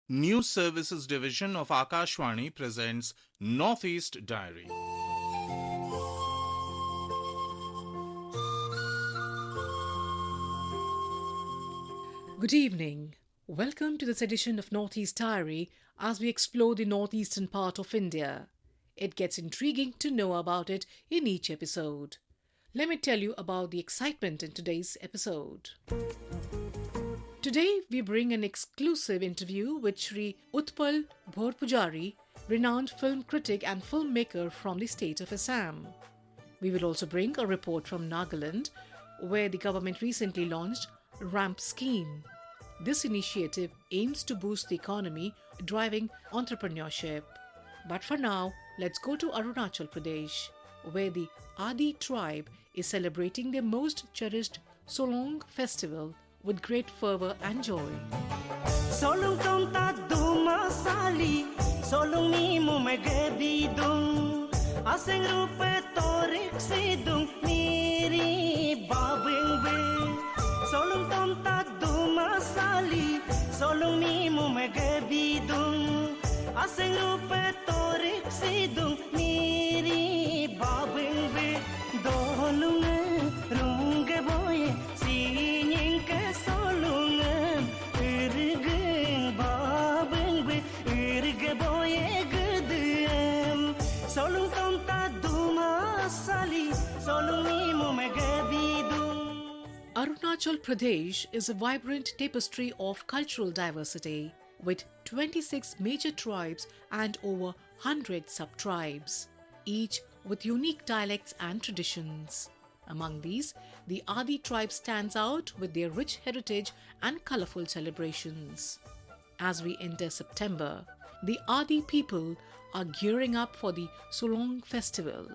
News Services Division of Akashvani presents Northeast Diary. Good evening. Welcome to this edition of Northeast Diary as we explore the northeastern part of India. It gets intriguing to know about it in each episode. Let me tell you about the excitement in today's episode. Today we bring an exclusive interview with Sri Utpal Bhorpujari, renowned film critic and filmmaker from the state of Assam. We will also bring a report from Nagaland, where the government recently launched RAMP scheme. This initiative aims to boost the economy, driving entrepreneurship. But for now, let's go to Arunachal Pradesh, where the Adi tribe is celebrating their most cherished Solong festival with great fervor and joy. Solong tonta duma sali, solong ni mo magadidong, aseng rupe torik sidong miri babeng be. Solong tonta duma sali, solong ni mo magadidong, aseng rupe torik sidong miri babeng be. Dolung runge boye sinying ke solung irgeng babeng be irge boye gudem solung tonta duma sali solung ni mo magabidung. Arunachal Pradesh is a vibrant tapestry of cultural diversity with 26 major tribes and over 100 sub-tribes, each with unique dialects and traditions. Among these, the Adi tribe stands out with their rich heritage and colorful celebrations. As we enter September, the Adi people are gearing up for the Solong festival,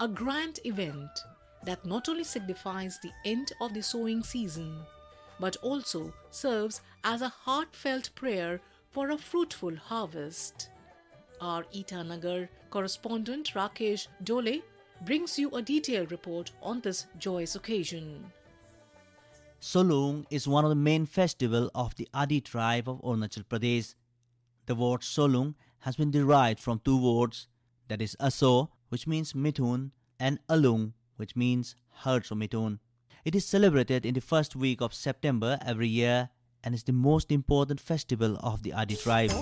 a grand event that not only signifies the end of the sowing season, but also serves as a heartfelt prayer for a fruitful harvest. Our Itanagar correspondent Rakesh Dole brings you a detailed report on this joyous occasion. Solong is one of the main festivals of the Adi tribe of Arunachal Pradesh. The word Solong has been derived from two words, that is Aso, which means Mithun, and Alung, which means herds of Mithun. It is celebrated in the first week of September every year and is the most important festival of the Adi tribe.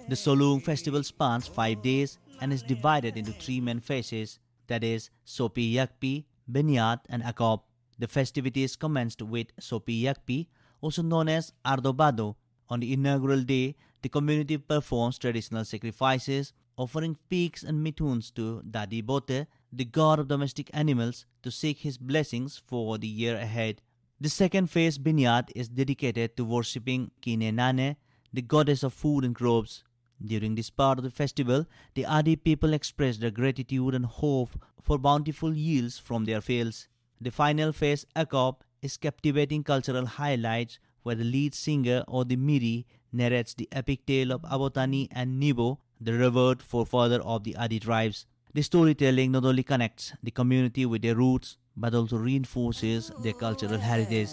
The Solong festival spans 5 days and is divided into 3 main phases, that is Sopi Yakpi, Benyat and Akop. The festivities commenced with Sopi Yakpi, also known as Ardobado. On the inaugural day, the community performs traditional sacrifices, offering pigs and mithuns to Dadi Bote, the god of domestic animals, to seek his blessings for the year ahead. The second phase, Binyat, is dedicated to worshipping Kine Nane, the goddess of food and crops. During this part of the festival, the Adi people express their gratitude and hope for bountiful yields from their fields. The final phase, Akop, is captivating cultural highlights where the lead singer or the Miri narrates the epic tale of Abotani and Nibo, the revered forefather of the Adi tribes. The storytelling not only connects the community with their roots, but also reinforces their cultural heritage.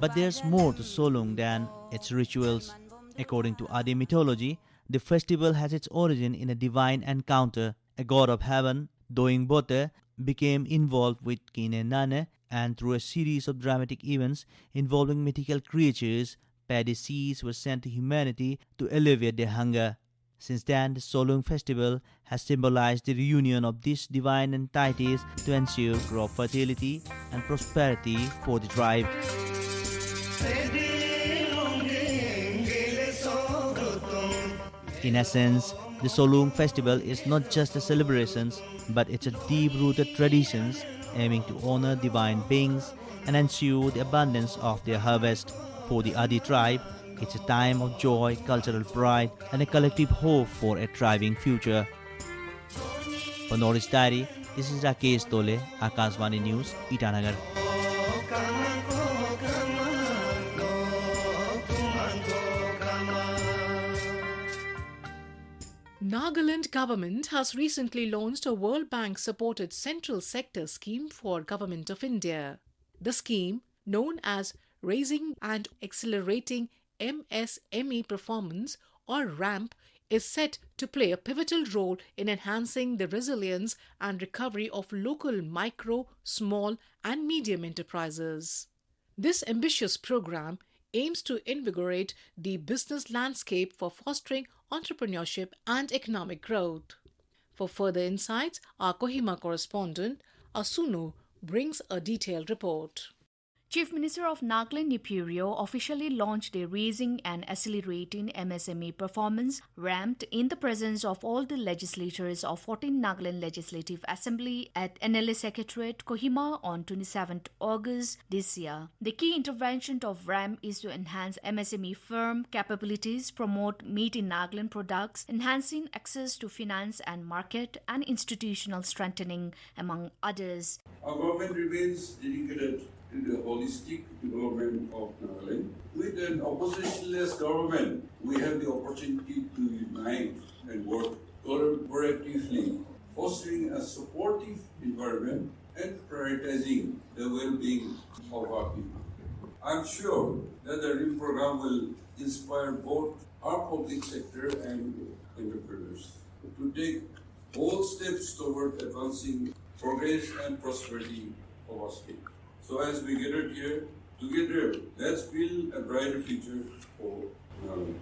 But there's more to Solong than its rituals. According to Adi mythology, the festival has its origin in a divine encounter. A god of heaven, Doing Bote, became involved with Kine Nane, and through a series of dramatic events involving mythical creatures, paddy seeds were sent to humanity to alleviate their hunger. Since then, the Solong festival has symbolized the reunion of these divine entities to ensure crop fertility and prosperity for the tribe. In essence, the Solong festival is not just a celebration, but it's a deep-rooted tradition aiming to honor divine beings and ensure the abundance of their harvest. For the Adi tribe, it's a time of joy, cultural pride, and a collective hope for a thriving future. For Northeast Diary, this is Rakesh Dole, Akashvani News, Itanagar. Nagaland government has recently launched a World Bank supported central sector scheme for Government of India. The scheme, known as Raising and Accelerating MSME Performance or RAMP, is set to play a pivotal role in enhancing the resilience and recovery of local micro, small and medium enterprises. This ambitious program aims to invigorate the business landscape for fostering entrepreneurship and economic growth. For further insights, our Kohima correspondent, Asunu, brings a detailed report. Chief Minister of Nagaland Nipurio officially launched the Raising and Accelerating MSME Performance RAMP in the presence of all the legislators of 14th Nagaland Legislative Assembly at NLA Secretariat, Kohima on 27th August this year. The key intervention of RAMP is to enhance MSME firm capabilities, promote Meet in Nagaland products, enhancing access to finance and market, and institutional strengthening, among others. Our government remains dedicated to the holistic development of Nagaland. With an oppositionless government, we have the opportunity to unite and work collaboratively, fostering a supportive environment and prioritizing the well-being of our people. I'm sure that the RIM program will inspire both our public sector and entrepreneurs to take bold steps toward advancing progress and prosperity of our state. So as we gather here, together, let's build a brighter future for Nagaland.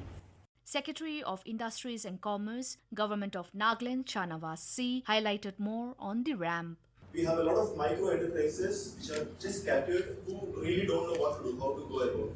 Secretary of Industries and Commerce, Government of Nagaland, Chanavas C, highlighted more on the RAMP. We have a lot of micro enterprises which are just scattered who really don't know what to do, how to go about.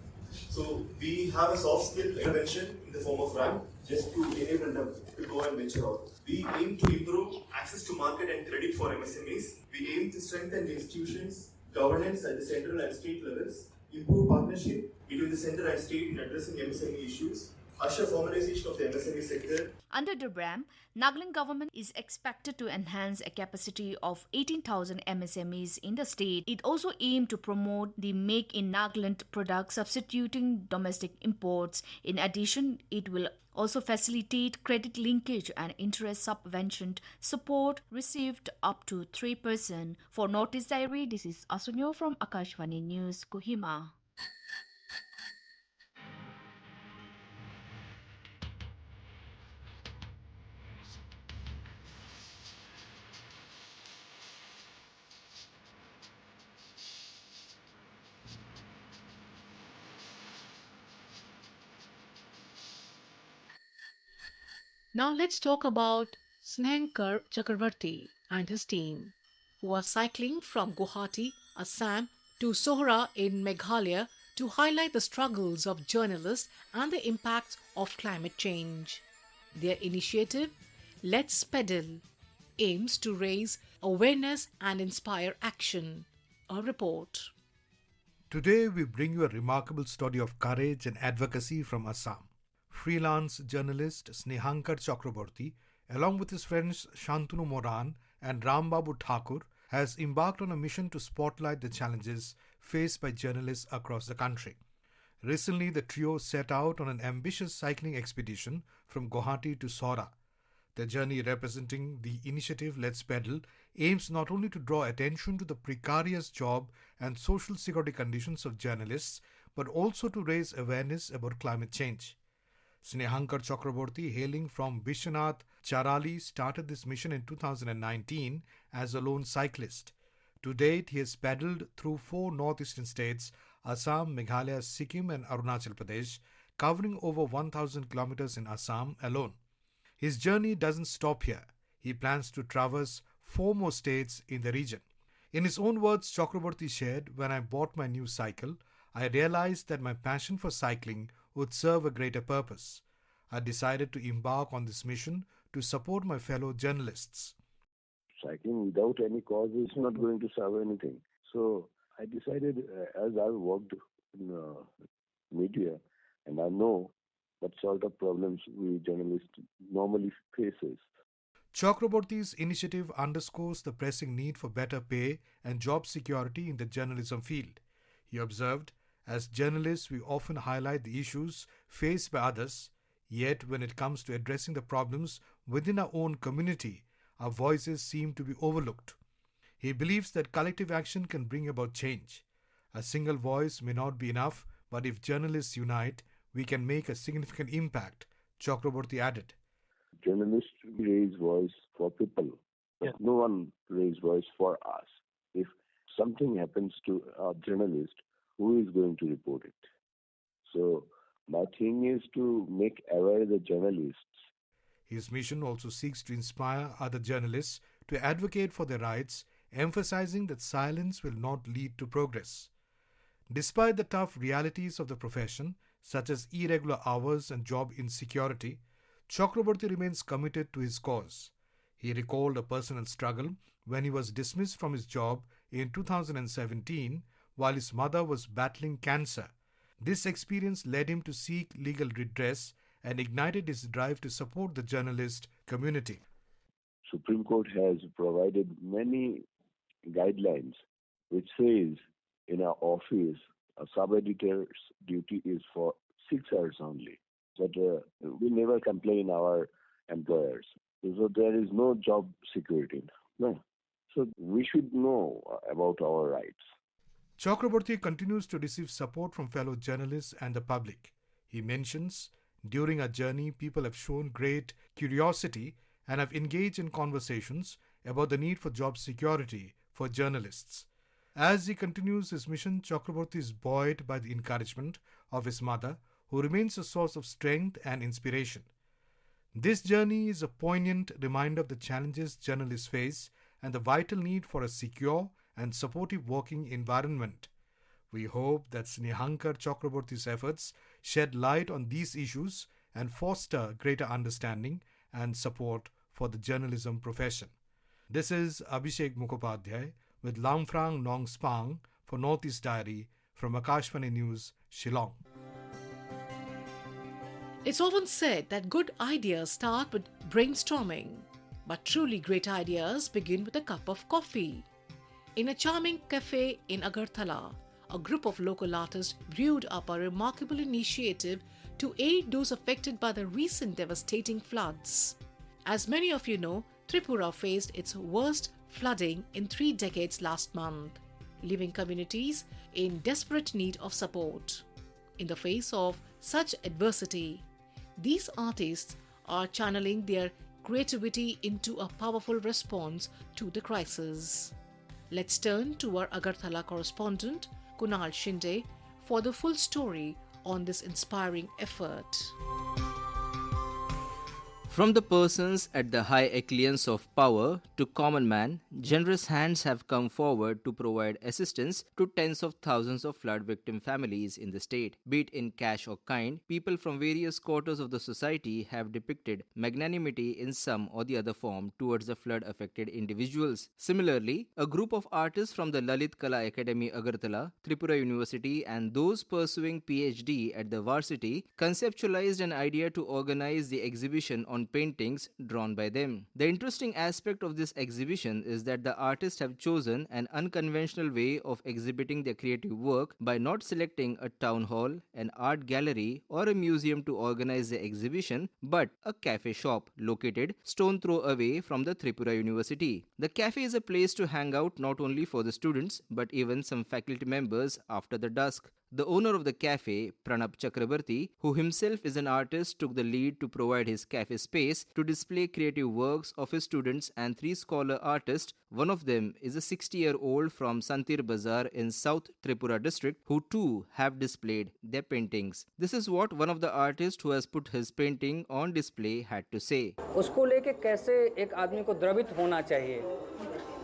So we have a soft skill intervention in the form of RAMP just to enable them to go and venture out. We aim to improve access to market and credit for MSMEs. We aim to strengthen the institutions, governance at the central and state levels, improve partnership between the center and state in addressing MSME issues, usher formalization of the MSME sector. Under the RAMP, Nagaland government is expected to enhance a capacity of 18,000 MSMEs in the state. It also aimed to promote the Make in Nagaland product, substituting domestic imports. In addition, it will also facilitate credit linkage and interest subvention support received up to 3%. For Notice Diary, this is Asunyo from Akashvani News, Kohima. Now let's talk about Snehankar Chakravarti and his team, who are cycling from Guwahati, Assam to Sohra in Meghalaya to highlight the struggles of journalists and the impacts of climate change. Their initiative, Let's Pedal, aims to raise awareness and inspire action. A report. Today we bring you a remarkable story of courage and advocacy from Assam. Freelance journalist Snehankar Chakraborty, along with his friends Shantanu Moran and Rambabu Thakur, has embarked on a mission to spotlight the challenges faced by journalists across the country. Recently, the trio set out on an ambitious cycling expedition from Guwahati to Sohra. The journey, representing the initiative Let's Pedal, aims not only to draw attention to the precarious job and social security conditions of journalists, but also to raise awareness about climate change. Snehankar Chakraborty, hailing from Bishwanath Charali, started this mission in 2019 as a lone cyclist. To date, he has paddled through 4 northeastern states, Assam, Meghalaya, Sikkim and Arunachal Pradesh, covering over 1,000 kilometers in Assam alone. His journey doesn't stop here. He plans to traverse 4 more states in the region. In his own words, Chakraborty shared, "When I bought my new cycle, I realized that my passion for cycling would serve a greater purpose. I decided to embark on this mission to support my fellow journalists." Cycling without any cause is not going to serve anything. So I decided, as I've worked in media, and I know what sort of problems we journalists normally faces. Chakraborty's initiative underscores the pressing need for better pay and job security in the journalism field. He observed, "As journalists, we often highlight the issues faced by others, yet when it comes to addressing the problems, within our own community, our voices seem to be overlooked. He believes that collective action can bring about change. A single voice may not be enough, but if journalists unite, we can make a significant impact, Chakraborty added. Journalists raise voice for people, but no one raise voice for us. If something happens to a journalist, who is going to report it? So my thing is to make aware the journalists. His mission also seeks to inspire other journalists to advocate for their rights, emphasizing that silence will not lead to progress. Despite the tough realities of the profession, such as irregular hours and job insecurity, Chakraborty remains committed to his cause. He recalled a personal struggle when he was dismissed from his job in 2017 while his mother was battling cancer. This experience led him to seek legal redress and ignited his drive to support the journalist community. Supreme Court has provided many guidelines which says in our office a sub-editor's duty is for 6 hours only. But we never complain our employers. So there is no job security. No. So we should know about our rights. Chakraborty continues to receive support from fellow journalists and the public. He mentions, during our journey, people have shown great curiosity and have engaged in conversations about the need for job security for journalists. As he continues his mission, Chakraborty is buoyed by the encouragement of his mother, who remains a source of strength and inspiration. This journey is a poignant reminder of the challenges journalists face and the vital need for a secure and supportive working environment. We hope that Snehankar Chakraborty's efforts shed light on these issues and foster greater understanding and support for the journalism profession. This is Abhishek Mukhopadhyay with Lamfrang Nongspang for Northeast Diary from Akashvani News, Shillong. It's often said that good ideas start with brainstorming, but truly great ideas begin with a cup of coffee. In a charming cafe in Agartala, a group of local artists brewed up a remarkable initiative to aid those affected by the recent devastating floods. As many of you know, Tripura faced its worst flooding in 3 decades last month, leaving communities in desperate need of support. In the face of such adversity, these artists are channeling their creativity into a powerful response to the crisis. Let's turn to our Agartala correspondent, Kunal Shinde, for the full story on this inspiring effort. From the persons at the high echelons of power to common man, generous hands have come forward to provide assistance to tens of thousands of flood victim families in the state. Be it in cash or kind, people from various quarters of the society have depicted magnanimity in some or the other form towards the flood-affected individuals. Similarly, a group of artists from the Lalit Kala Academy Agartala, Tripura University and those pursuing PhD at the Varsity conceptualized an idea to organize the exhibition on paintings drawn by them. The interesting aspect of this exhibition is that the artists have chosen an unconventional way of exhibiting their creative work by not selecting a town hall, an art gallery or a museum to organize the exhibition, but a cafe shop located stone throw away from the Tripura University. The cafe is a place to hang out not only for the students but even some faculty members after the dusk. The owner of the cafe, Pranab Chakraborty, who himself is an artist, took the lead to provide his cafe space to display creative works of his students and 3 scholar artists. One of them is a 60-year-old from Santir Bazar in South Tripura district who too have displayed their paintings. This is what one of the artists who has put his painting on display had to say. उसको लेके कैसे एक आदमी को द्रवित होना चाहिए,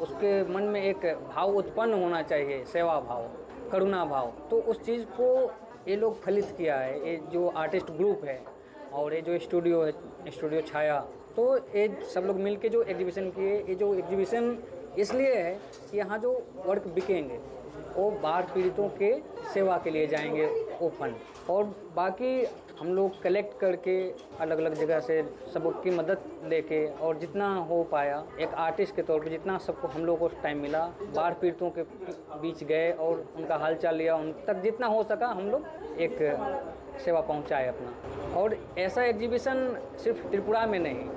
उसके मन में एक भाव उत्पन्न होना चाहिए, सेवा भाव, करुणा भाव, तो उस चीज़ को ये लोग फलित किया है, ये जो आर्टिस्ट ग्रुप है और ये जो स्टूडियो है, स्टूडियो छाया, तो ये सब लोग मिलके जो एग्जीबिशन किए, ये जो एग्जीबिशन इसलिए है कि यहाँ जो वर्क बिकेंगे वो बाढ़ पीड़ितों के सेवा के लिए जाएंगे वो फंड, और बाकी हम लोग कलेक्ट करके अलग अलग जगह से सबकी मदद लेके और जितना हो पाया एक आर्टिस्ट के तौर पे जितना सबको हम लोगों को टाइम मिला बाढ़ पीड़ितों के बीच गए और उनका हालचाल लिया, उन तक जितना हो सका हम लोग एक सेवा पहुंचाए अपना। और ऐसा एग्जीबिशन सिर्फ त्रिपुरा में नहीं,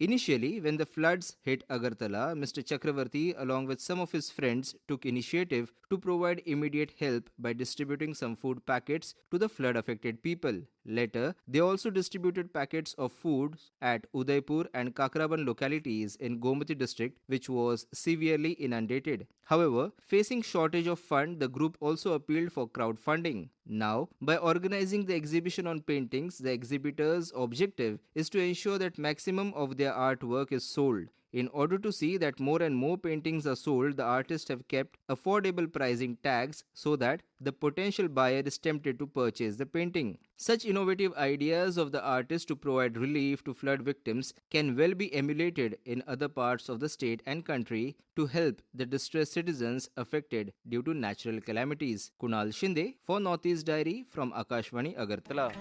Initially, when the floods hit Agartala, Mr. Chakravarti, along with some of his friends, took initiative to provide immediate help by distributing some food packets to the flood-affected people. Later, they also distributed packets of food at Udaipur and Kakraban localities in Gomati district, which was severely inundated. However, facing shortage of fund, the group also appealed for crowdfunding. Now, by organizing the exhibition on paintings, the exhibitors' objective is to ensure that maximum of their artwork is sold. In order to see that more and more paintings are sold, the artists have kept affordable pricing tags so that the potential buyer is tempted to purchase the painting. Such innovative ideas of the artists to provide relief to flood victims can well be emulated in other parts of the state and country to help the distressed citizens affected due to natural calamities. Kunal Shinde for Northeast Diary from Akashvani Agartala.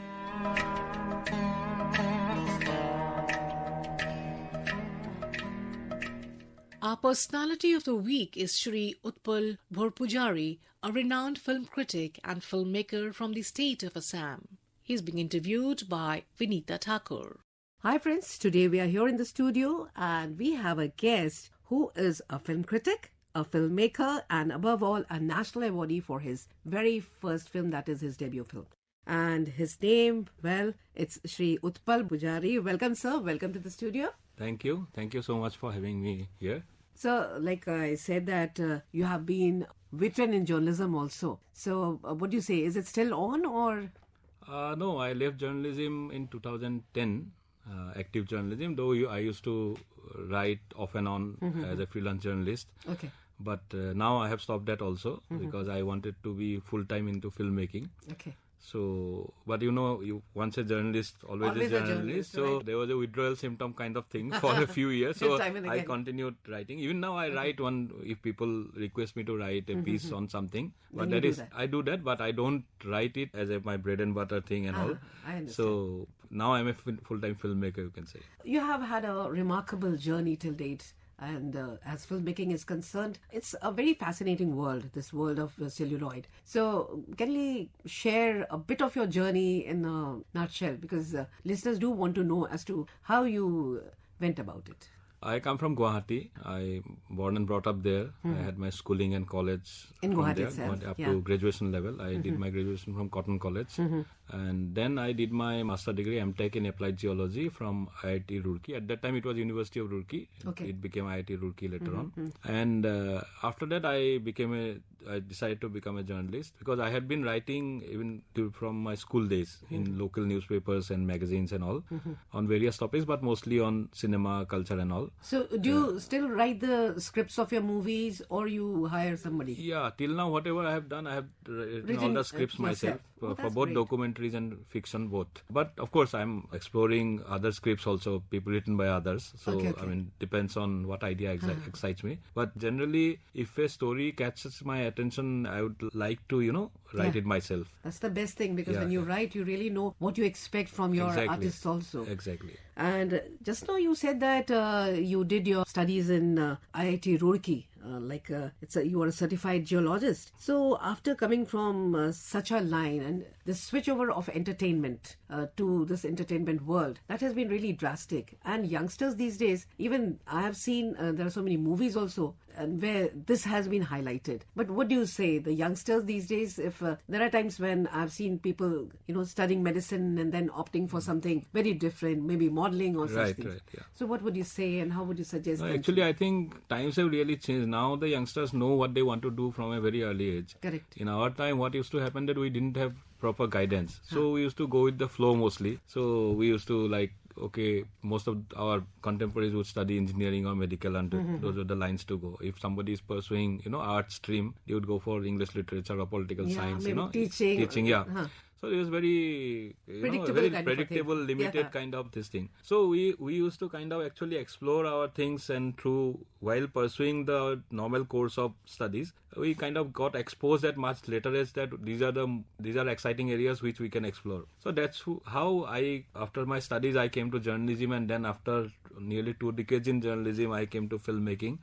Our personality of the week is Shri Utpal Bhorpujari, a renowned film critic and filmmaker from the state of Assam. He is being interviewed by Vinita Thakur. Hi friends, today we are here in the studio and we have a guest who is a film critic, a filmmaker and above all a national awardee for his very first film, that is his debut film. And his name, well, it's Shri Utpal Bhorpujari. Welcome sir, welcome to the studio. Thank you so much for having me here. So, like I said that you have been veteran in journalism also. So, what do you say? Is it still on or? No, I left journalism in 2010, active journalism, though I used to write off and on as a freelance journalist. Okay. But now I have stopped that also because I wanted to be full-time into filmmaking. Okay. So, but you once a journalist, always a journalist. So right. there was a withdrawal symptom kind of thing for a few years. So I continued writing. Even now I write one, if people request me to write a piece on something. But I do that, but I don't write it as my bread and butter thing and all. I understand. So now I'm a full-time filmmaker, you can say. You have had a remarkable journey till date. And as filmmaking is concerned, it's a very fascinating world, this world of celluloid. So can you share a bit of your journey in a nutshell? Because listeners do want to know as to how you went about it. I come from Guwahati. I born and brought up there. I had my schooling and college in from Guwahati there, itself, up to graduation level. I did my graduation from Cotton College. And then I did my master degree, MTech in Applied Geology from IIT Roorkee. At that time it was University of Roorkee. Okay. It became IIT Roorkee later on. And after that I decided to become a journalist because I had been writing even from my school days in local newspapers and magazines and all on various topics, but mostly on cinema, culture and all. So do you still write the scripts of your movies or you hire somebody? Yeah, till now whatever I have done, I have written all the scripts myself for both documentaries and fiction both. But of course I'm exploring other scripts also, people written by others. So I mean, depends on what idea excites me. But generally, if a story catches my attention, I would like to, write it myself. That's the best thing because when you write, you really know what you expect from your artists also. Exactly. And just now you said that you did your studies in IIT Roorkee. You are a certified geologist. So after coming from such a line and the switchover of entertainment to this entertainment world, that has been really drastic. And youngsters these days, even I have seen there are so many movies also and where this has been highlighted. But what do you say, the youngsters these days, if there are times when I've seen people, studying medicine and then opting for something very different, maybe modeling or such things. Right, yeah. So what would you say and how would you suggest? Actually, I think times have really changed. Now the youngsters know what they want to do from a very early age. Correct. In our time, what used to happen that we didn't have proper guidance. So we used to go with the flow mostly. So we used to most of our contemporaries would study engineering or medical and those are the lines to go. If somebody is pursuing, art stream, they would go for English literature or political science, teaching. So it was very predictable, limited kind of this thing. So we used to kind of actually explore our things, and while pursuing the normal course of studies, we kind of got exposed at much later age that these are exciting areas which we can explore. So that's how after my studies I came to journalism, and then after nearly 2 decades in journalism I came to filmmaking.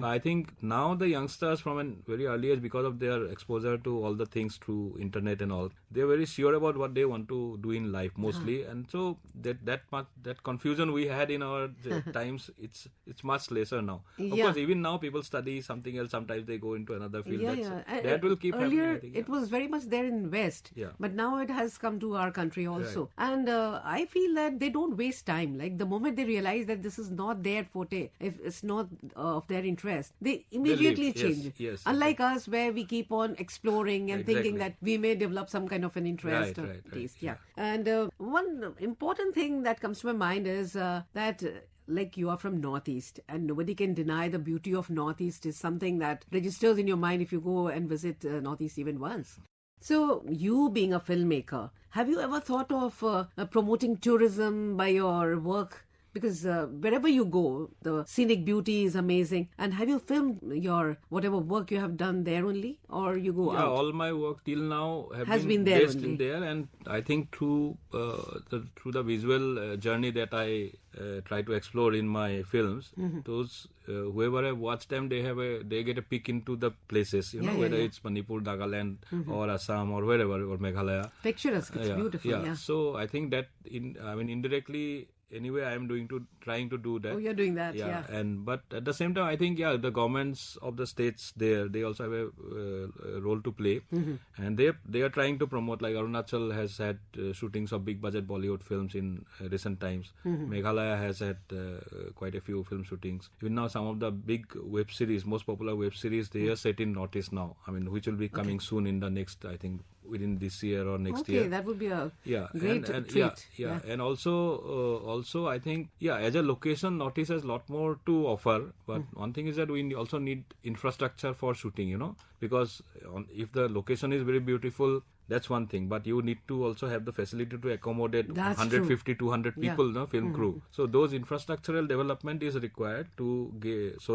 I think now the youngsters from a very early age, because of their exposure to all the things through internet and all, they're very sure about what they want to do in life mostly, and so that confusion we had in our times, it's much lesser now. Of course, even now people study something else. Sometimes they go into another field. That will keep happening. Earlier, I think, it was very much there in West, but now it has come to our country also. Right. And I feel that they don't waste time. Like the moment they realize that this is not their forte, if it's not of their interest, they immediately change. Yes, unlike us, where we keep on exploring and thinking that we may develop some kind of an interest or taste. And one important thing that comes to my mind is that like you are from Northeast, and nobody can deny the beauty of Northeast is something that registers in your mind if you go and visit Northeast even once. So you being a filmmaker, have you ever thought of promoting tourism by your work? Because wherever you go, the scenic beauty is amazing. And have you filmed your whatever work you have done there only, or you go out? All my work till now has been there based in there, and I think through the visual journey that I try to explore in my films, those whoever have watched them, they get a peek into the places, whether it's Manipur, Nagaland, or Assam, or wherever, or Meghalaya. Picturesque, it's beautiful. So I think that indirectly. Anyway, I am trying to do that. Oh, you're doing that, But at the same time, I think the governments of the states there, they also have a role to play, and they are trying to promote. Like Arunachal has had shootings of big budget Bollywood films in recent times. Meghalaya has had quite a few film shootings. Even now, some of the big web series, most popular web series, they are set in Northeast now. I mean, which will be coming soon in the next, I think, within this year or next year. Okay, that would be a great treat. And also I think as a location, Northeast has a lot more to offer. But one thing is that we also need infrastructure for shooting. Because if the location is very beautiful, that's one thing, but you need to also have the facility to accommodate 150, 200 people, film crew. So those infrastructural development is required so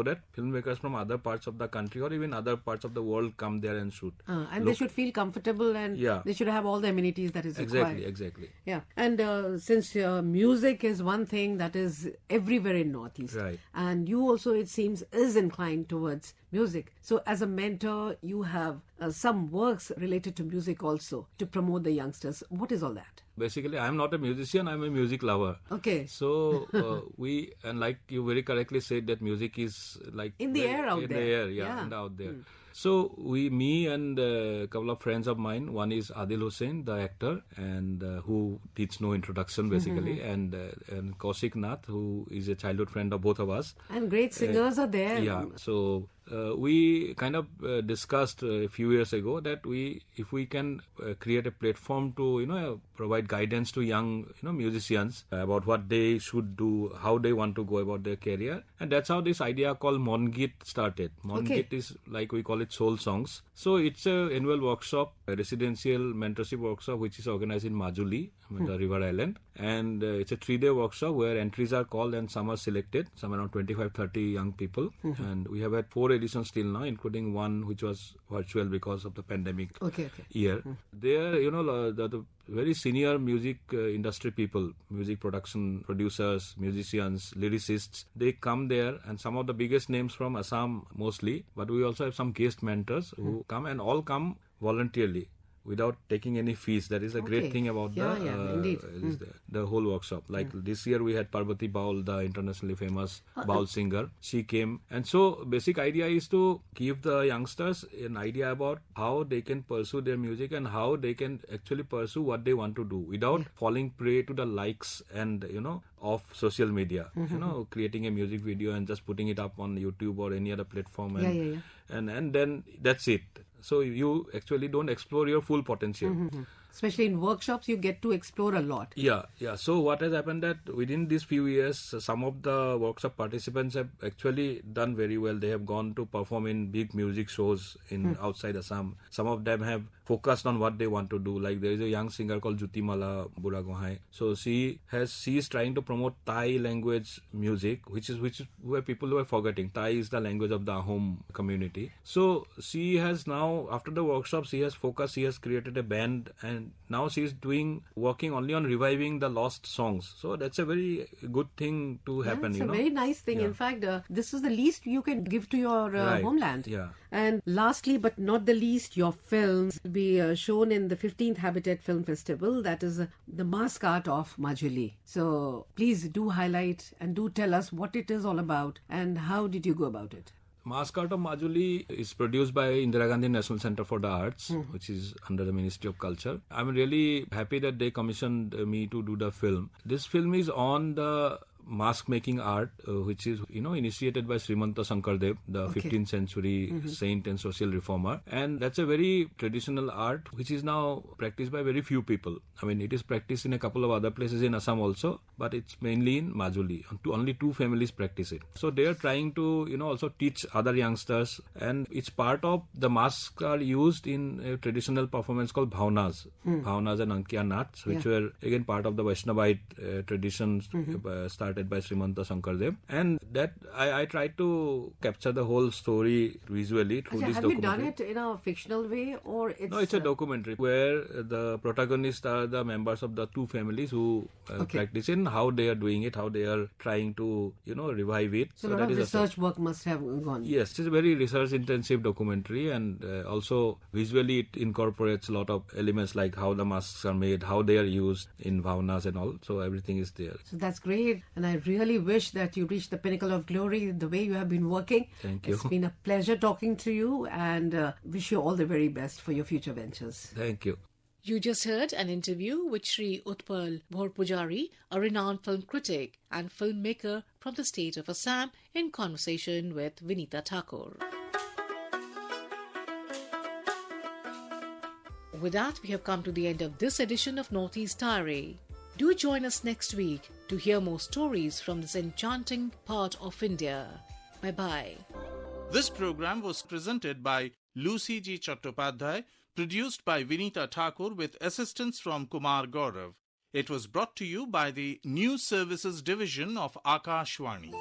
that filmmakers from other parts of the country or even other parts of the world come there and shoot. And they should feel comfortable, and they should have all the amenities that is required. Exactly. Yeah, and since music is one thing that is everywhere in Northeast, and you also, it seems, is inclined towards music. So as a mentor, you have some works related to music also to promote the youngsters. What is all that? Basically, I am not a musician, I am a music lover. Okay. So, and like you very correctly said, that music is like... in the air out there. And out there. So, me and a couple of friends of mine, one is Adil Hussain, the actor, and who needs no introduction basically, and Kaushik Nath, who is a childhood friend of both of us. And great singers are there. Yeah, so... we kind of discussed a few years ago that if we can create a platform to provide guidance to young musicians about what they should do, how they want to go about their career, and that's how this idea called Mongit started. Mongit is like we call it soul songs. So it's a annual workshop, a residential mentorship workshop which is organized in Majuli, the river island, and it's a 3-day workshop where entries are called and some are selected, some around 25-30 young people, and we have had 4 editions till now, including one which was virtual because of the pandemic year. There, the very senior music industry people, music production producers, musicians, lyricists, they come there, and some of the biggest names from Assam mostly, but we also have some guest mentors who come, and all come voluntarily without taking any fees. That is a great thing about the whole workshop. Like this year we had Parvati Baul, the internationally famous Baul singer. She came, and so basic idea is to give the youngsters an idea about how they can pursue their music and how they can actually pursue what they want to do without falling prey to the likes and of social media. Creating a music video and just putting it up on YouTube or any other platform, and then that's it. So you actually don't explore your full potential. Especially in workshops, you get to explore a lot. Yeah. So what has happened that within these few years, some of the workshop participants have actually done very well. They have gone to perform in big music shows in outside Assam. Some of them have focused on what they want to do. Like there is a young singer called Jutimala Buragohai. So she is trying to promote Thai language music, which is where people were forgetting. Thai is the language of the Ahom community. So she has now, after the workshop, she has focused. She has created a band, and and now she's working only on reviving the lost songs. So that's a very good thing to happen. It's a very nice thing. In fact, this is the least you can give to your homeland. Yeah. And lastly, but not the least, your films will be shown in the 15th Habitat Film Festival. That is the mascot of Majuli. So please do highlight and do tell us what it is all about and how did you go about it. Mascot of Majuli is produced by Indira Gandhi National Center for the Arts, which is under the Ministry of Culture. I'm really happy that they commissioned me to do the film. This film is on the mask making art, which is initiated by Srimanta Shankardev, the 15th century saint and social reformer, and that's a very traditional art which is now practiced by very few people. I mean, it is practiced in a couple of other places in Assam also, but it's mainly in Majuli. Only 2 families practice it. So they are trying to also teach other youngsters, and it's part of the masks are used in a traditional performance called Bhavanas and Ankiya Nats, which were again part of the Vaishnavite traditions started by Srimanta Shankardev, and that I tried to capture the whole story visually through this documentary. Have you done it in a fictional way or it's... No, it's a documentary where the protagonists are the members of the 2 families who practice in how they are doing it, how they are trying to revive it. So a lot of research work must have gone. Yes, it's a very research intensive documentary, and also visually it incorporates a lot of elements like how the masks are made, how they are used in Bhavanas and all. So everything is there. So that's great, and I really wish that you reach the pinnacle of glory the way you have been working. Thank you. It's been a pleasure talking to you, and wish you all the very best for your future ventures. Thank you. You just heard an interview with Shri Utpal Bhorpujari, a renowned film critic and filmmaker from the state of Assam, in conversation with Vinita Thakur. With that, we have come to the end of this edition of Northeast Diary. Do join us next week to hear more stories from this enchanting part of India. Bye-bye. This program was presented by Lucy G. Chattopadhyay, produced by Vinita Thakur with assistance from Kumar Gaurav. It was brought to you by the News Services Division of Akashvani.